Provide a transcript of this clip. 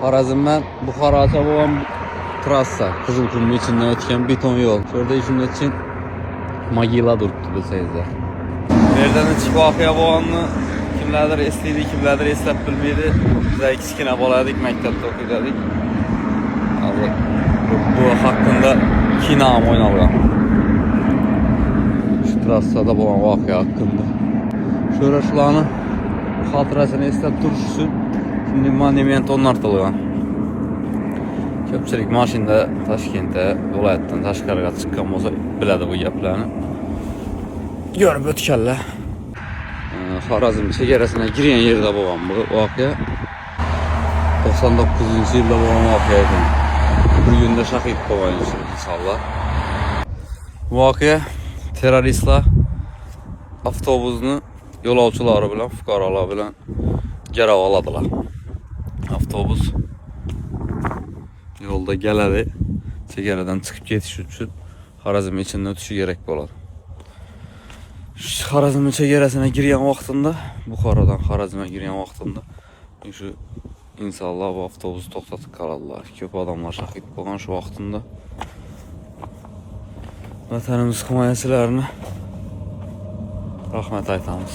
Xorazmdan Buxoroga bo'lgan trassa, Qizilqumning ichidan o'tgan beton yo'l. Şurada shunday için mogila turibdi desangizlar. Bu yerdan chiqib voqea bo'lganini kimlardir eslaydi, kimlardir eslab bilmaydi. Biz kichkina boladik, maktabda o'qidik. Bu hakkında kino ham o'ynalgan. Shu trassada bo'lgan voqea hakkında. Şöyle shularni xotirasini eslab turish uchun shunday monument o'rnatilgan. Ko'pchilik mashinada Toshkentda viloyatdan tashqariga chiqqan bo'lsa biladi bu gaplarni. Görüp o'tganlar. Xorazm chegarasiga girgan yerda bo'lgan bu voqea. 99-yilda bo'lgan voqea ekan. Bir kunda shahid bo'lgan inshaalloh. Voqea terroristlar avtobusni yo'lovchilari bilan fuqarolar bilan garov oladilar. Avtobus yo'lda keladi. Chegaradan chiqib ketish uchun Xorazm ichidan o'tishi kerak bo'ladi. Xorazm chegarasiga girgan vaqtida, Buxorodan Xorazmga girgan vaqtida shu insonlar bu avtobusni to'xtatib qoladilar. Ko'p odamlar shahid bo'lgan shu vaqtida. Vatanimiz himoyachilarini rahmat aytamiz.